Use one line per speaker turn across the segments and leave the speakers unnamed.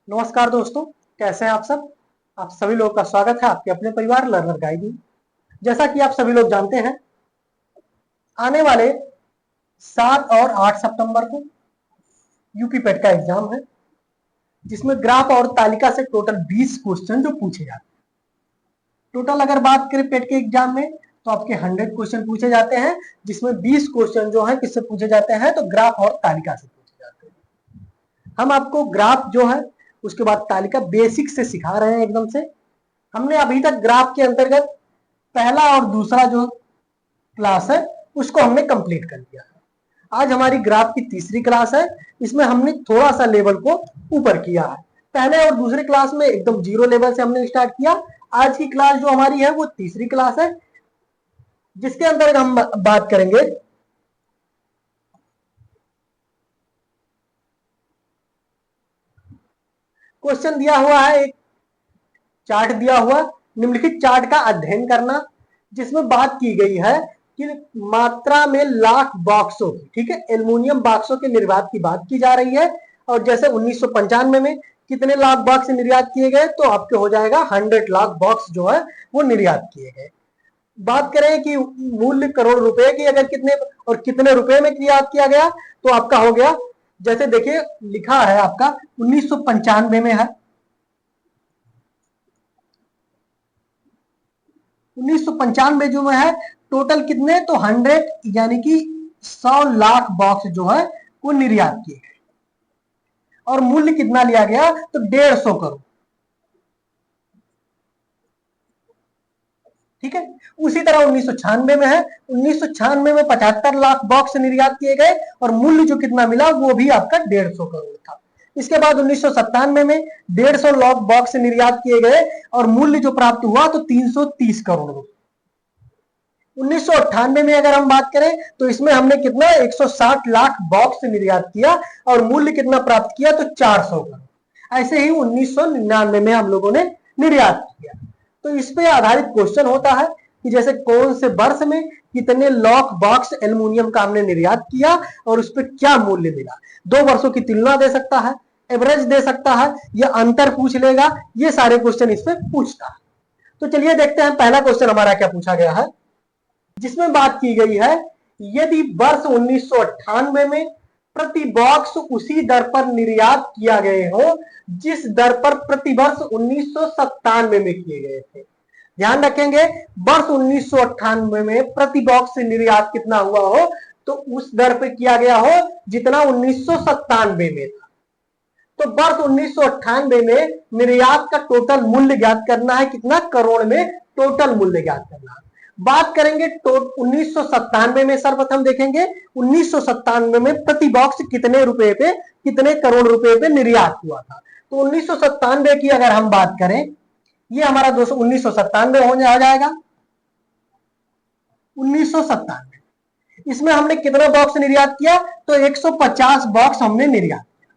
नमस्कार दोस्तों, कैसे हैं आप सब। आप सभी लोगों का स्वागत है आपके अपने परिवार लर्नर गाइड में। जैसा कि आप सभी लोग जानते हैं, आने वाले 7 और 8 सितंबर को यूपी पेट का एग्जाम है, जिसमें ग्राफ और तालिका से टोटल 20 क्वेश्चन जो पूछे जाते हैं। टोटल अगर बात करें पेट के एग्जाम में तो आपके 100 क्वेश्चन पूछे जाते हैं, जिसमें 20 क्वेश्चन जो है किससे पूछे जाते हैं, तो ग्राफ और तालिका से पूछे जाते हैं। हम आपको ग्राफ जो है, उसके बाद तालिका बेसिक से सिखा रहे हैं एकदम से। हमने अभी तक ग्राफ के अंतर्गत पहला और दूसरा जो क्लास है उसको हमने कंप्लीट कर लिया है। आज हमारी ग्राफ की तीसरी क्लास है। इसमें हमने थोड़ा सा लेवल को ऊपर किया है। पहले और दूसरे क्लास में एकदम जीरो लेवल से हमने स्टार्ट किया। आज की क्लास जो हमारी है वो तीसरी क्लास है, जिसके अंतर्गत हम बात करेंगे क्वेश्चन दिया हुआ है, एक चार्ट दिया हुआ, निम्नलिखित चार्ट का अध्ययन करना, जिसमें बात की गई है कि मात्रा में लाख बॉक्सों की, ठीक है, एल्युमिनियम बॉक्सों के निर्यात की बात की जा रही है। और जैसे 1995 में कितने लाख बॉक्स निर्यात किए गए, तो आपके हो जाएगा 100 लाख बॉक्स जो है वो निर्यात किए गए। बात करें कि मूल्य करोड़ रुपए की अगर कितने और कितने रुपए में निर्यात किया गया, तो आपका हो गया, जैसे देखिए लिखा है आपका 1995 में है। 1995 जो है टोटल कितने, तो 100 यानी कि 100 लाख बॉक्स जो है वो निर्यात किए गए। और मूल्य कितना लिया गया, तो 150 करोड़। ठीक है। उसी तरह 1996 में है, 1996 में 75 लाख बॉक्स निर्यात किए गए और मूल्य जो कितना मिला वो भी आपका 150 करोड़ था। इसके बाद 1997 में 150 लाख बॉक्स निर्यात किए गए और मूल्य जो प्राप्त हुआ तो 330 करोड़ रुपए। 1998 में अगर हम बात करें तो इसमें हमने कितना 160 लाख बॉक्स निर्यात किया और मूल्य कितना प्राप्त किया, तो 400 करोड़। ऐसे ही 1999 में हम लोगों ने निर्यात किया। तो इस पे आधारित क्वेश्चन होता है कि जैसे कौन से वर्ष में कितने लाख बॉक्स एल्युमिनियम का हमने निर्यात किया और उस पर क्या मूल्य मिला। 2 वर्षों की तुलना दे सकता है, एवरेज दे सकता है, या अंतर पूछ लेगा। ये सारे क्वेश्चन इस पे पूछता है। तो चलिए देखते हैं पहला क्वेश्चन हमारा क्या पूछा गया है, जिसमें बात की गई है यदि वर्ष 1998 में प्रति बॉक्स उसी दर पर निर्यात किया गए हो जिस दर पर प्रति वर्ष 1997 में किए गए थे। ध्यान रखेंगे, वर्ष 1998 में प्रति बॉक्स निर्यात कितना हुआ हो, तो उस दर पर किया गया हो जितना 1997 में था। तो वर्ष 1998 में निर्यात का टोटल मूल्य ज्ञात करना है, कितना करोड़ में टोटल मूल्य ज्ञात करना है। बात करेंगे तो 1997 में सर्वप्रथम देखेंगे 1997 में प्रति बॉक्स कितने रुपए पे, कितने करोड़ रुपए पे निर्यात हुआ था। तो 1997 की अगर हम बात करें, ये हमारा 1997 हो जाएगा। 1997 इसमें हमने कितना बॉक्स निर्यात किया, तो 150 बॉक्स हमने निर्यात किया।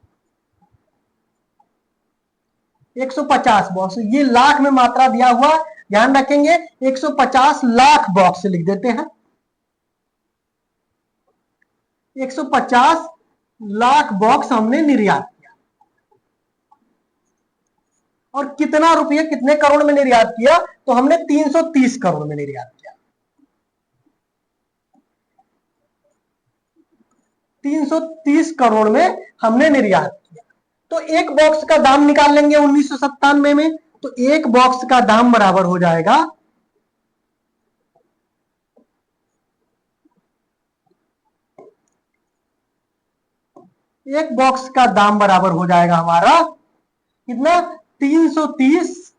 150 बॉक्स, ये लाख में मात्रा दिया हुआ, ध्यान रखेंगे 150 लाख बॉक्स लिख देते हैं। 150 लाख बॉक्स हमने निर्यात किया। और कितना रुपया कितने करोड़ में निर्यात किया, तो हमने 330 करोड़ में निर्यात किया। 330 करोड़ में हमने निर्यात किया। तो एक बॉक्स का दाम निकाल लेंगे 1997 में, तो एक बॉक्स का दाम बराबर हो जाएगा एक बॉक्स का दाम बराबर हो जाएगा हमारा कितना, 330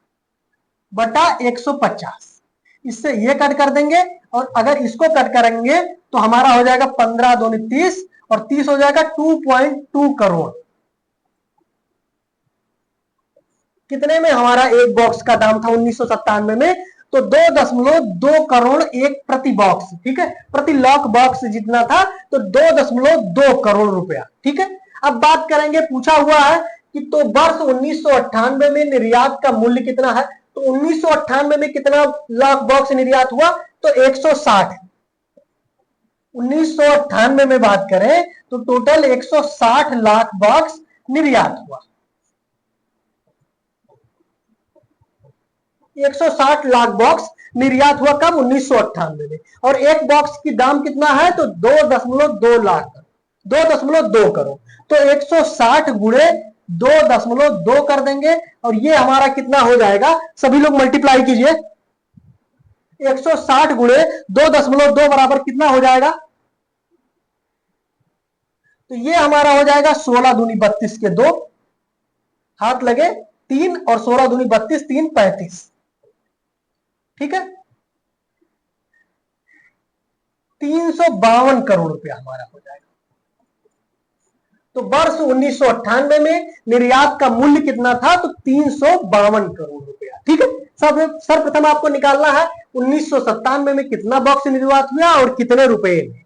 बटा 150। इससे ये कट कर देंगे और अगर इसको कट करेंगे तो हमारा हो जाएगा 15 दूनी 30 और 30 हो जाएगा 2.2 करोड़। कितने में हमारा एक बॉक्स का दाम था 1997 में, तो 2.2 करोड़ एक प्रति बॉक्स। ठीक है, प्रति लाख बॉक्स जितना था, तो 2.2 करोड़ रुपया। ठीक है। अब बात करेंगे, पूछा हुआ है कि तो वर्ष 1998 में निर्यात का मूल्य कितना है, तो 1998 में कितना लाख बॉक्स निर्यात हुआ, तो 160। 1998 में बात करें तो टोटल 160 लाख बॉक्स निर्यात हुआ। 160 लाख बॉक्स निर्यात हुआ कब? 1998 में। और एक बॉक्स की दाम कितना है? तो 2.2 लाख, 2.2 करोड़। तो 160 गुणे 2.2 कर देंगे और ये हमारा कितना हो जाएगा? सभी लोग मल्टीप्लाई कीजिए। 160 गुणे 2.2 बराबर कितना हो जाएगा? तो ये हमारा हो जाएगा 16 दूनी 32 के 2 हाथ लगे 3 और 16 दूनी 32, 3 35। ठीक है, 352 करोड़ रुपया हमारा हो जाएगा। तो वर्ष 1998 में निर्यात का मूल्य कितना था? तो 352 करोड़ रुपया। ठीक है, सब सर्वप्रथम आपको निकालना है 1997 में कितना बॉक्स निर्यात हुआ और कितने रुपए में।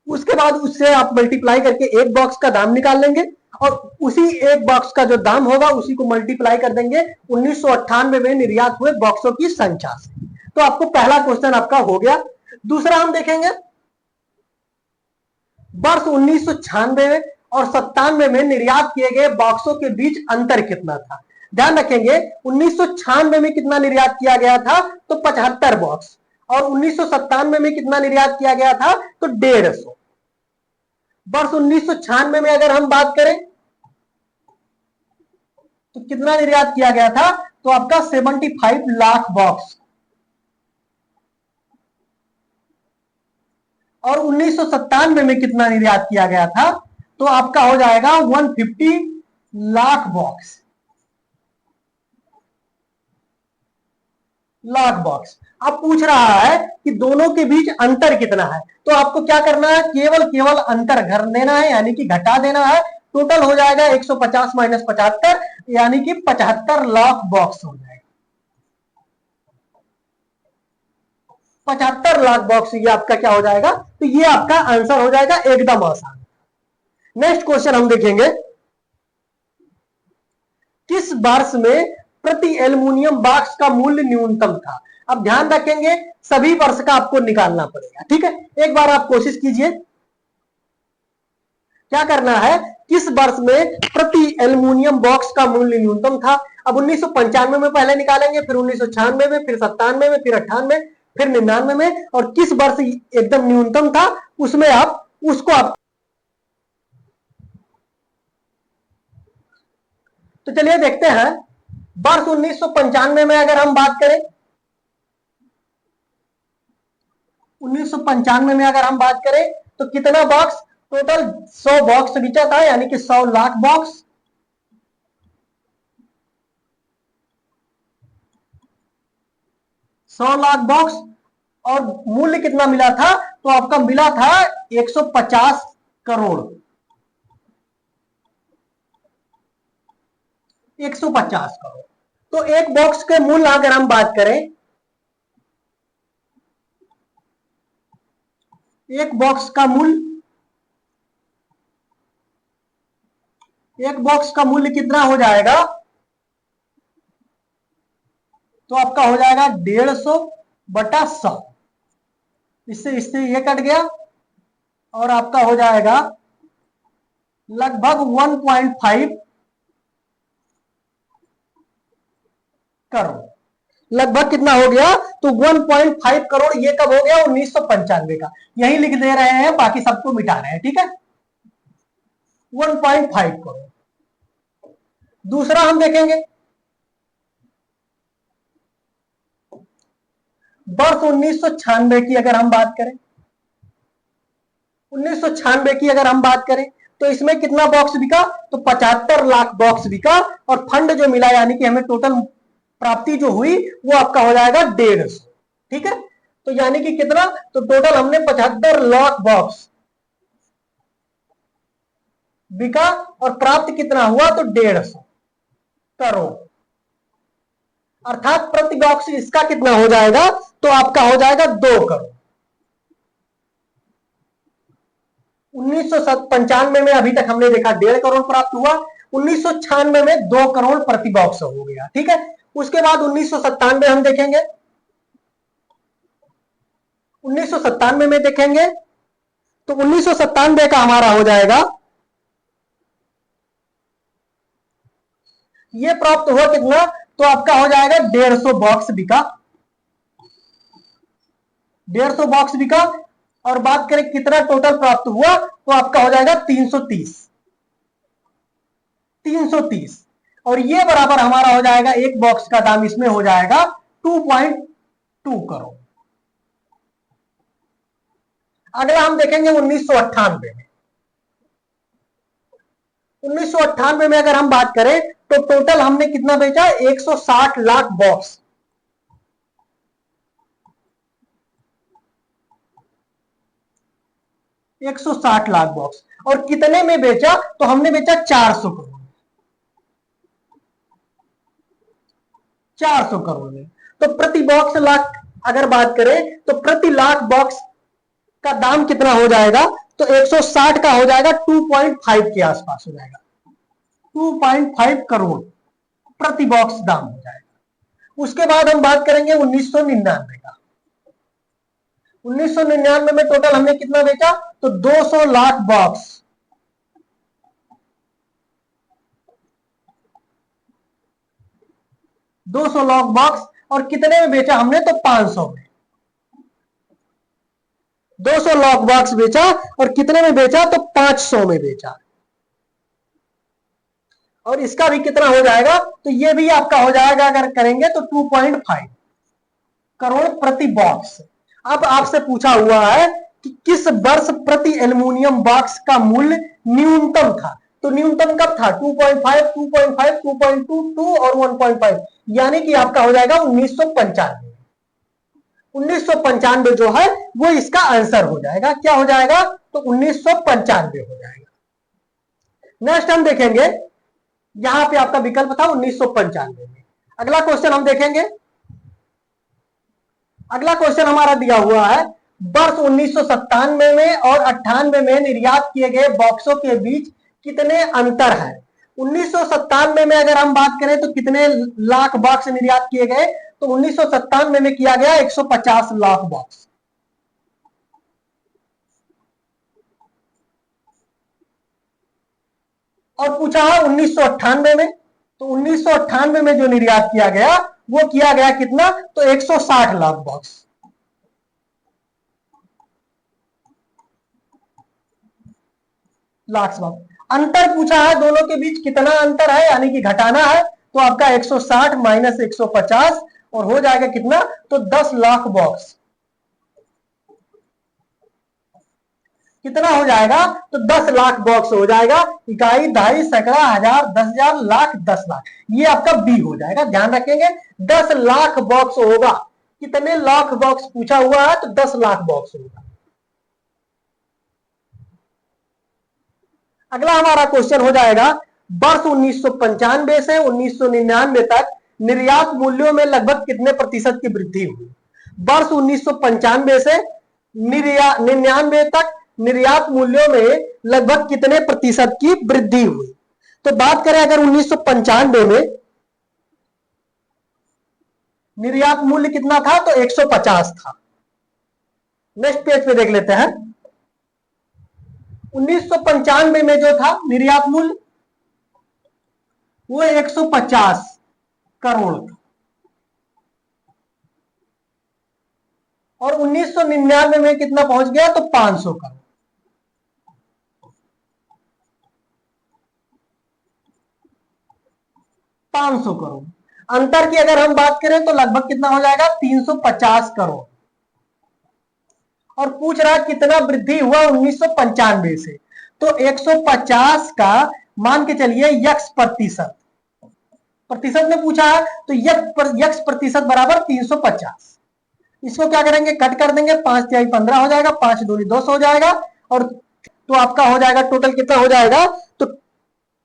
उसके बाद उससे आप मल्टीप्लाई करके एक बॉक्स का दाम निकाल लेंगे और उसी एक बॉक्स का जो दाम होगा उसी को मल्टीप्लाई कर देंगे 1998 में निर्यात हुए बॉक्सों की संख्या से। तो आपको पहला क्वेश्चन आपका हो गया। दूसरा हम देखेंगे वर्ष 1996 और 97 में निर्यात किए गए बॉक्सों के बीच अंतर कितना था। ध्यान रखेंगे 1996 में कितना निर्यात किया गया था? तो 75 बॉक्स। और 1997 में कितना निर्यात किया गया था? तो 150। वर्ष 1996 में अगर हम बात करें तो कितना निर्यात किया गया था? तो आपका 75 लाख बॉक्स। और 1997 में कितना निर्यात किया गया था? तो आपका हो जाएगा 150 लाख बॉक्स। अब पूछ रहा है कि दोनों के बीच अंतर कितना है। तो आपको क्या करना है? केवल अंतर घर देना है, यानी कि घटा देना है। टोटल हो जाएगा 150 माइनस 75, यानी कि 75 लाख बॉक्स हो जाएगा। 75 लाख बॉक्स ये आपका क्या हो जाएगा? तो ये आपका आंसर हो जाएगा, एकदम आसान। नेक्स्ट क्वेश्चन हम देखेंगे, किस वर्ष में प्रति एल्युमिनियम बॉक्स का मूल्य न्यूनतम था। अब ध्यान रखेंगे सभी वर्ष का आपको निकालना पड़ेगा। ठीक है, एक बार आप कोशिश कीजिए। क्या करना है? किस वर्ष में प्रति एल्युमिनियम बॉक्स का मूल्य न्यूनतम था। अब 1995 में पहले निकालेंगे, फिर 1996 में, फिर 97 में, फिर 98, फिर 99 में, और किस वर्ष एकदम न्यूनतम था उसमें आप उसको आप। तो चलिए देखते हैं वर्ष 1995 में अगर हम बात करें, 1995 में अगर हम बात करें तो कितना बॉक्स? टोटल 100 बॉक्स बिचा था, यानी कि 100 लाख बॉक्स। और मूल्य कितना मिला था? तो आपका मिला था 150 करोड़। 150 करोड़। तो एक बॉक्स के मूल्य अगर हम बात करें, एक बॉक्स का मूल्य कितना हो जाएगा? तो आपका हो जाएगा 150/100। इससे ये कट गया और आपका हो जाएगा लगभग 1.5 करोड़। लगभग कितना हो गया? तो 1.5 करोड़। ये कब हो गया? 1995 का। यही लिख दे रहे हैं, बाकी सबको मिटा रहे हैं। ठीक है, 1.5 करोड़। दूसरा हम देखेंगे वर्ष 1996 की अगर हम बात करें, 1996 की अगर हम बात करें तो इसमें कितना बॉक्स बिका? तो 75 लाख बॉक्स बिका। और फंड जो मिला, यानी कि हमें टोटल प्राप्ति जो हुई वो आपका हो जाएगा 150। ठीक है, तो यानी कि कितना? तो टोटल हमने 75 लाख बॉक्स बिका और प्राप्त कितना हुआ? तो 150 करोड़। अर्थात प्रति बॉक्स इसका कितना हो जाएगा? तो आपका हो जाएगा 2 करोड़। 1995 में अभी तक हमने देखा 1.5 करोड़ प्राप्त हुआ। 1996 में 2 करोड़ प्रति बॉक्स हो गया। ठीक है, उसके बाद 1997 हम देखेंगे, 1997 में देखेंगे तो 1997 का हमारा हो जाएगा, ये प्राप्त हुआ कितना? तो आपका हो जाएगा 150 बॉक्स बिका, 150 बॉक्स बिका। और बात करें कितना टोटल प्राप्त हुआ, तो आपका हो जाएगा 330, 330। और ये बराबर हमारा हो जाएगा एक बॉक्स का दाम इसमें हो जाएगा 2.2 करोड़। अगला हम देखेंगे 1998 में। 1998 में अगर हम बात करें तो टोटल हमने कितना बेचा, 160 लाख बॉक्स। 160 लाख बॉक्स। और कितने में बेचा, तो हमने बेचा 400 करोड़, 400 करोड़ में। तो प्रति बॉक्स लाख अगर बात करें तो प्रति लाख बॉक्स का दाम कितना हो जाएगा, तो 160 का हो जाएगा 2.5 के आसपास हो जाएगा, 2.5 करोड़ प्रति बॉक्स दाम हो जाएगा। उसके बाद हम बात करेंगे 1999 का। 1999 में टोटल हमने कितना बेचा, तो 200 लाख बॉक्स, 200 लाख बॉक्स। और कितने में बेचा हमने, तो 500 में, 200 लाख बॉक्स बेचा। और कितने में बेचा, तो 500 में बेचा। और इसका भी कितना हो जाएगा, तो ये भी आपका हो जाएगा अगर करेंगे तो 2.5 करोड़ प्रति बॉक्स। अब आपसे पूछा हुआ है कि किस वर्ष प्रति एल्युमिनियम बॉक्स का मूल्य न्यूनतम था, तो न्यूनतम कब था, 2.5, 2.5, 2.22 और 1.5, यानी कि आपका हो जाएगा 1995। 1995 जो है वो इसका आंसर हो जाएगा, क्या हो जाएगा, तो 1995 हो जाएगा। नेक्स्ट हम देखेंगे, यहां पे आपका विकल्प था 1995 में। अगला क्वेश्चन हम देखेंगे। अगला क्वेश्चन हमारा दिया हुआ है, वर्ष 1997 में और 98 में निर्यात किए गए बॉक्सों के बीच कितने अंतर है। 1997 में अगर हम बात करें तो कितने लाख बॉक्स निर्यात किए गए, तो 1997 में किया गया 150 लाख बॉक्स। और पूछा है 1998 में, तो 1998 में जो निर्यात किया गया वो किया गया कितना, तो 160 लाख बॉक्स। लाख बॉक्स। अंतर पूछा है दोनों के बीच कितना अंतर है, यानी कि घटाना है, तो आपका 160 माइनस 150 और हो जाएगा कितना, तो 10 लाख बॉक्स। कितना हो जाएगा, तो 10 लाख बॉक्स हो जाएगा। इकाई, दहाई, सैकड़ा, हजार, 10,000, लाख, 10 लाख, ये आपका बी हो जाएगा। ध्यान रखेंगे 10 लाख बॉक्स होगा। कितने लाख बॉक्स पूछा हुआ है, तो 10 लाख बॉक्स होगा। अगला हमारा क्वेश्चन हो जाएगा, वर्ष 1995 से 1999 तक निर्यात मूल्यों में लगभग कितने प्रतिशत की वृद्धि हुई। वर्ष 1995 से 99 तक निर्यात मूल्यों में लगभग कितने प्रतिशत की वृद्धि हुई। तो बात करें अगर 1995 में निर्यात मूल्य कितना था, तो 150 था। नेक्स्ट पेज पे देख लेते हैं। 1995 में जो था निर्यात मूल्य वो 150 करोड़ था। और 1999 में कितना पहुंच गया, तो 500 करोड़। 500 करोड़। अंतर की अगर हम बात करें तो लगभग कितना हो जाएगा, 350 करोड़। और पूछ रहा कितना वृद्धि हुआ 1995 से, तो 150 का मान के चलिए यक्स प्रतिशत, प्रतिशत में पूछा है, तो यक्स प्रतिशत बराबर 350। इसको क्या करेंगे, कट कर देंगे, 5 तिहाई 15 हो जाएगा, 5 दूनी 200 हो जाएगा। और तो आपका हो जाएगा टोटल कितना हो जाएगा, तो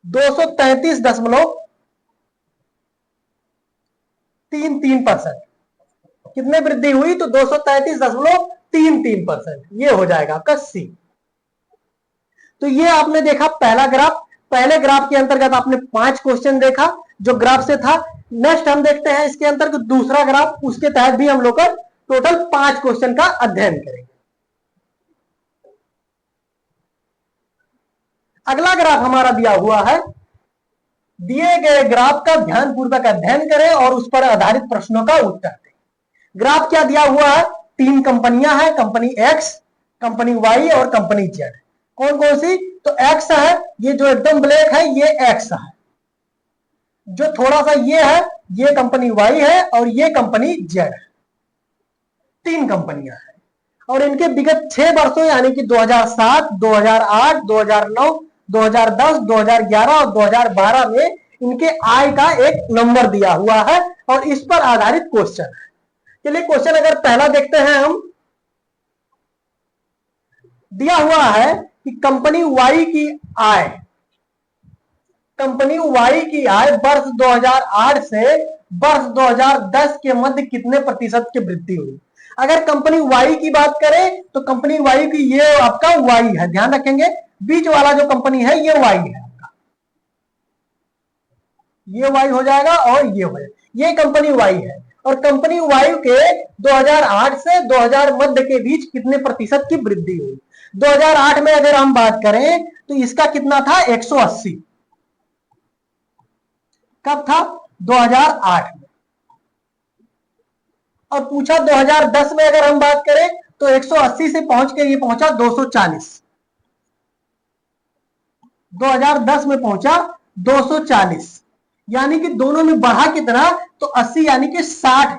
233.33%। कितने वृद्धि हुई, तो 233.33%। ये हो जाएगा आपका सी। तो ये आपने देखा पहला ग्राफ। पहले ग्राफ के अंतर्गत आपने 5 क्वेश्चन देखा जो ग्राफ से था। नेक्स्ट हम देखते हैं इसके अंतर्गत दूसरा ग्राफ, उसके तहत भी हम लोग का टोटल 5 क्वेश्चन का अध्ययन करेंगे। अगला ग्राफ हमारा दिया हुआ है, दिए गए ग्राफ का ध्यानपूर्वक अध्ययन करें और उस पर आधारित प्रश्नों का उत्तर दें। ग्राफ क्या दिया हुआ है? 3 कंपनियां हैं, कंपनी एक्स, कंपनी वाई और कंपनी जेड। कौन कौन सी? तो एक्स है, ये जो एकदम ब्लैक है ये एक्स है, जो थोड़ा सा ये है ये कंपनी वाई है और ये कंपनी जेड है। 3 कंपनियां हैं और इनके विगत 6 वर्षों यानी कि 2007, 2008, 2009, 2010, 2011 और 2012 में इनके आय का एक नंबर दिया हुआ है और इस पर आधारित क्वेश्चन है। चलिए क्वेश्चन अगर पहला देखते हैं हम। दिया हुआ है कि कंपनी वाई की आय, कंपनी वाई की आय वर्ष 2008 से वर्ष 2010 के मध्य कितने प्रतिशत की वृद्धि हुई? अगर कंपनी वाई की बात करें तो कंपनी वाई की ये आपका वाई है, ध्यान रखेंगे बीच वाला जो कंपनी है ये वाई है आपका, ये वाई हो जाएगा और ये हो जाएगा, ये कंपनी वाई है। और कंपनी वाई के 2008 से 2000 मध्य के बीच कितने प्रतिशत की वृद्धि हुई? 2008 में अगर हम बात करें तो इसका कितना था? 180। कब था? 2008 में। और पूछा 2010 में अगर हम बात करें तो 180 से पहुंच के ये पहुंचा 240। 2010 में पहुंचा 240, यानी कि दोनों में बढ़ा कितना? तो 80 यानी कि 60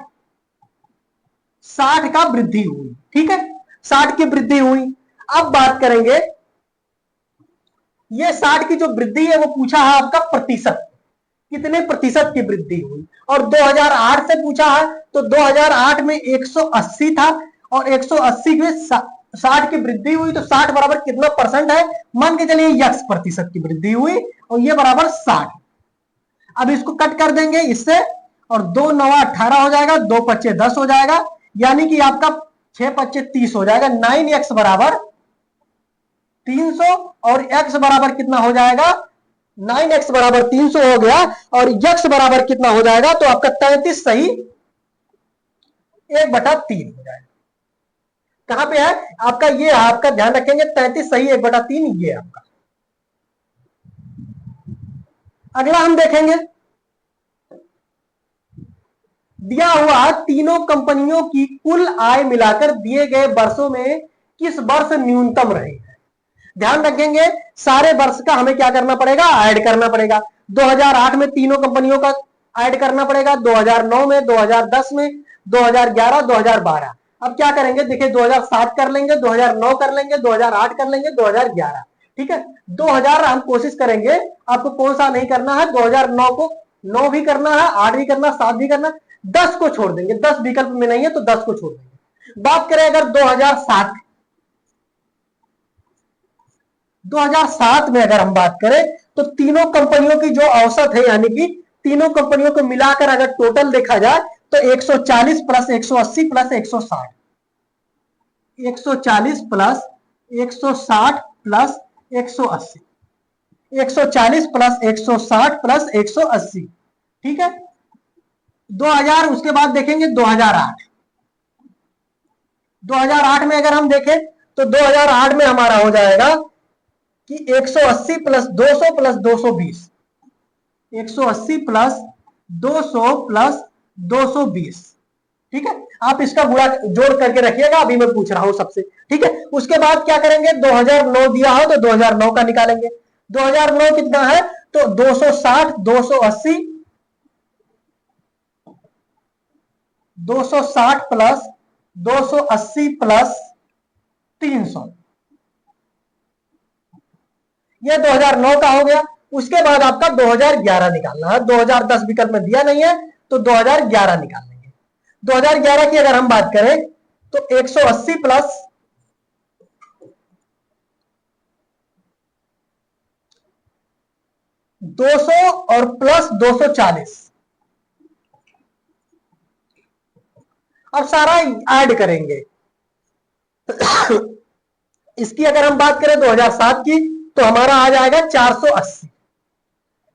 का वृद्धि हुई। ठीक है, 60 की वृद्धि हुई। अब बात करेंगे ये 60 की जो वृद्धि है वो पूछा है आपका प्रतिशत, कितने प्रतिशत की वृद्धि हुई। और 2008 से पूछा है तो 2008 में 180 था और 180 में 60 की वृद्धि हुई, तो 60 बराबर कितना परसेंट है? मान के चलिए x% की वृद्धि हुई और ये बराबर 60। अब इसको कट कर देंगे इससे और 2 9 18 हो जाएगा, 2 25 10 हो जाएगा, यानी कि आपका 6 25 30 हो जाएगा। 9x बराबर 300 और x बराबर कितना हो जाएगा? 9x बराबर 300 हो गया और x बराबर कितना हो जाएगा? तो आपका 33 सही 1/3 हो जाएगा। कहां पे है आपका? ये आपका ध्यान रखेंगे 33 सही 1/3 ये आपका। अगला हम देखेंगे, दिया हुआ तीनों कंपनियों की कुल आय मिलाकर दिए गए वर्षों में किस वर्ष न्यूनतम रही है? ध्यान रखेंगे सारे वर्ष का हमें क्या करना पड़ेगा? ऐड करना पड़ेगा। 2008 में तीनों कंपनियों का ऐड करना पड़ेगा, 2009 में, 2010 में, 2011, 2012। अब क्या करेंगे? देखिए 2007 कर लेंगे, 2009 कर लेंगे, 2008 कर लेंगे, 2011। ठीक है, 2000 हम कोशिश करेंगे, आपको कौन सा नहीं करना है? 2009 को 9 भी करना है, 8 भी करना, 7 भी करना, 10 को छोड़ देंगे, 10 विकल्प में नहीं है तो 10 को छोड़ देंगे। बात करें अगर 2007 में अगर हम बात करें तो तीनों कंपनियों की जो औसत है, यानी कि तीनों कंपनियों को मिलाकर अगर टोटल देखा जाए तो 140 plus 180 plus 160, 140 plus 160 plus 180, 140 plus 160 plus 180। ठीक है, 2000, उसके बाद देखेंगे 2008। 2008 में अगर हम देखें तो 2008 में हमारा हो जाएगा कि 180 प्लस 200 प्लस 220, 180 प्लस 200 प्लस 220। ठीक है, आप इसका गुणा जोड़ करके रखिएगा, अभी मैं पूछ रहा हूं सबसे। ठीक है, उसके बाद क्या करेंगे? 2009 दिया हो तो 2009 का निकालेंगे। 2009 कितना है? तो 260, 280, 260 प्लस 280 प्लस 300, यह 2009 का हो गया। उसके बाद आपका 2011 निकालना है। 2010 विकल्प में दिया नहीं है तो 2011 निकाल लेंगे। 2011 की अगर हम बात करें तो 180 प्लस 200 और प्लस 240, अब सारा ऐड करेंगे। इसकी अगर हम बात करें 2007 की तो हमारा आ जाएगा 480।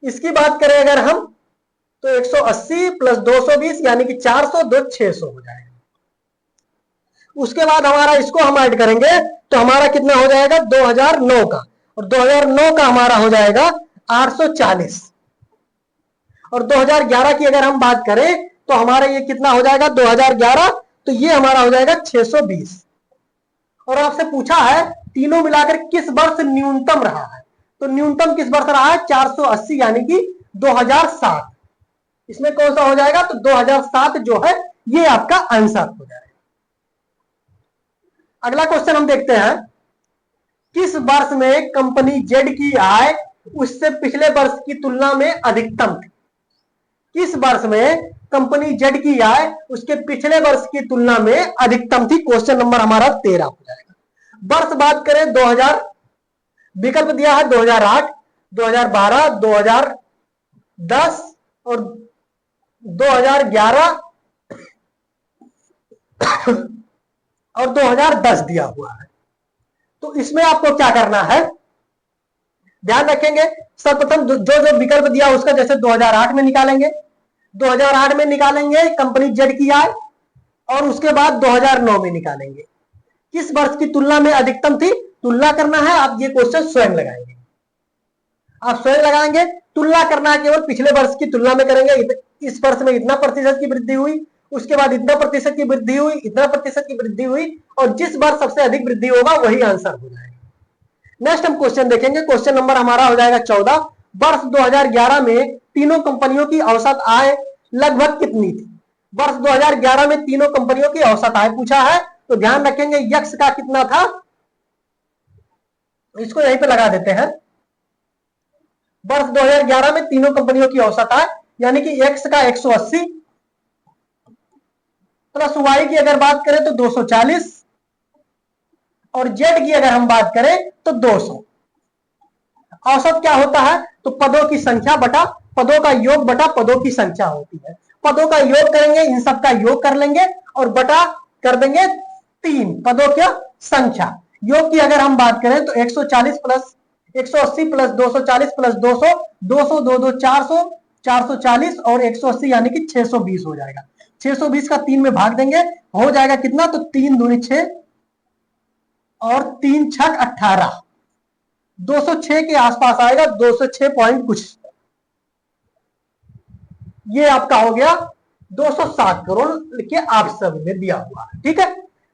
इसकी बात करें अगर हम तो 180 प्लस 220 यानी कि 400, 2 600 हो जाएगा। उसके बाद हमारा इसको हम ऐड करेंगे तो हमारा कितना हो जाएगा? 2009 का, और 2009 का हमारा हो जाएगा 840। और 2011 की अगर हम बात करें तो हमारा ये कितना हो जाएगा 2011, तो ये हमारा हो जाएगा 620। और आपसे पूछा है तीनों मिलाकर किस वर्ष न्यूनतम रहा है, तो न्यूनतम किस वर्ष रहा है 480 यानी कि 2007। इसमें कौन सा हो जाएगा, तो 2007 जो है ये आपका आंसर हो जाएगा। अगला क्वेश्चन हम देखते हैं, किस वर्ष में कंपनी जेड की आय उससे पिछले वर्ष की तुलना में अधिकतम थी। किस वर्ष में कंपनी जेड की आय उसके पिछले वर्ष की तुलना में अधिकतम थी। क्वेश्चन नंबर हमारा 13 हो जाएगा। वर्ष बात करें 2000, विकल्प दिया है 2008, 2012, 2010 और 2011 और 2010 दिया हुआ है। तो इसमें आपको क्या करना है, ध्यान रखेंगे सर्वप्रथम जो जो विकल्प दिया उसका, जैसे 2008 में निकालेंगे, 2008 में निकालेंगे कंपनी जेड की आय, और उसके बाद 2009 में निकालेंगे। किस वर्ष की तुलना में अधिकतम थी, तुलना करना है। आप ये क्वेश्चन स्वयं लगाएंगे, आप स्वयं लगाएंगे। तुलना करना है, केवल पिछले वर्ष की तुलना में करेंगे। इस वर्ष में इतना प्रतिशत की वृद्धि हुई, उसके बाद इतना प्रतिशत की वृद्धि हुई, इतना प्रतिशत की वृद्धि हुई, और जिस बार सबसे अधिक वृद्धि होगा वही आंसर हो जाएगा। नेक्स्ट हम क्वेश्चन देखेंगे। क्वेश्चन नंबर हमारा हो जाएगा 14। वर्ष 2011 में तीनों कंपनियों की औसत आय लगभग कितनी थी। वर्ष 2011 में तीनों कंपनियों की औसत आय पूछा है, तो ध्यान रखेंगे यक्स का कितना था, इसको यहीं पे लगा देते हैं। वर्ष 2011 में तीनों कंपनियों की औसत आय यानी कि एक्स का 180 प्लस वाई की अगर बात करें तो 240 और जेड की अगर हम बात करें तो 200। औसत क्या होता है, तो पदों की संख्या बटा पदों का योग बटा पदों की संख्या होती है। पदों का योग करेंगे, इन सब का योग कर लेंगे और बटा कर देंगे 3 पदों की संख्या। योग की अगर हम बात करें तो 140 प्लस 180 प्लस 240 प्लस 200, 200 2 2 400, 440 और 180 यानी कि 620 हो जाएगा। 620 का 3 में भाग देंगे, हो जाएगा कितना, तो 3 दूनी 6 और 3 छक 18, 206 के आसपास आएगा, 206 पॉइंट कुछ। ये आपका हो गया 207 करोड़ के आप में दिया हुआ है। ठीक है,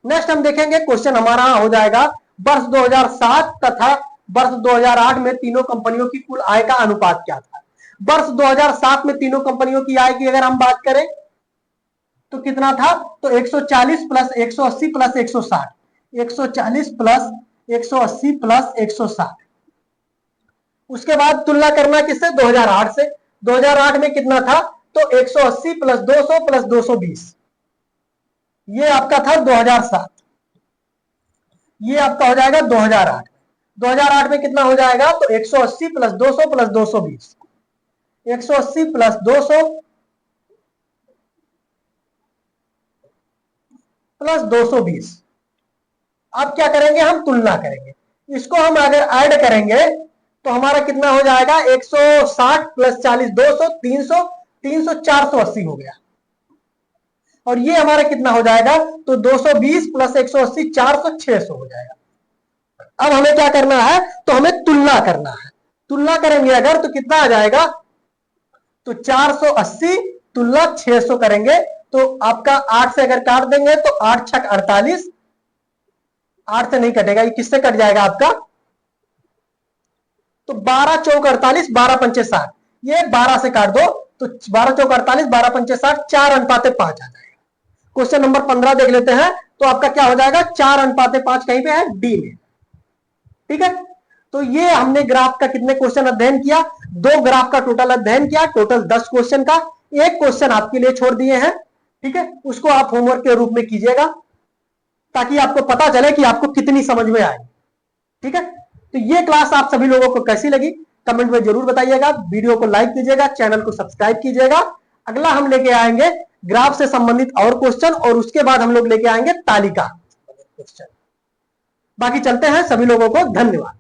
नेक्स्ट हम देखेंगे क्वेश्चन हमारा हो जाएगा वर्ष 2007 तथा वर्ष 2008 में तीनों कंपनियों की कुल आय का अनुपात क्या था। वर्ष 2007 में तीनों कंपनियों की आय की अगर हम बात करें तो कितना था, तो 140 प्लस 180 प्लस 160, 140 प्लस 180 प्लस 160। उसके बाद तुलना करना किससे, 2008 से। 2008 में कितना था, तो 180 प्लस 200 प्लस 220, ये आपका था 2007, ये आपका हो जाएगा 2008। 2008 में कितना हो जाएगा, तो 180 प्लस 200 प्लस 220, 180 प्लस 200 प्लस 220। अब क्या करेंगे, हम तुलना करेंगे। इसको हम अगर ऐड करेंगे तो हमारा कितना हो जाएगा, 160 प्लस 40 200, 300, 300 480 हो गया। और ये हमारा कितना हो जाएगा, तो 220 प्लस 180 400 600 हो जाएगा। अब हमें क्या करना है, तो हमें तुलना करना है। तुलना करेंगे अगर तो कितना आ जाएगा, तो 480 तुलना 600 करेंगे तो आपका 8 से अगर काट देंगे तो 8 छक 48, 8 से नहीं कटेगा, ये किससे कट जाएगा आपका, तो 12 चौक 48, 12 पंचे 60, ये 12 से काट दो तो 12 चौक 48, 12 पंचे 60, 4:5 आ जाएगा। क्वेश्चन नंबर 15 देख लेते हैं, तो आपका क्या हो जाएगा, 4:5 कहीं पे है, डी में। ठीक है, तो ये हमने ग्राफ का कितने क्वेश्चन अध्ययन किया, 2 ग्राफ का टोटल अध्ययन किया, टोटल 10 क्वेश्चन का। एक क्वेश्चन आपके लिए छोड़ दिए हैं, ठीक है, उसको आप होमवर्क के रूप में कीजिएगा ताकि आपको पता चले कि आपको कितनी समझ में आए। ठीक है, तो ये क्लास आप सभी लोगों को कैसी लगी कमेंट में जरूर बताइएगा। वीडियो को लाइक कीजिएगा, चैनल को सब्सक्राइब कीजिएगा। अगला हम लेके आएंगे ग्राफ से संबंधित और क्वेश्चन, और उसके बाद हम लोग लेके आएंगे तालिका क्वेश्चन। बाकी चलते हैं, सभी लोगों को धन्यवाद।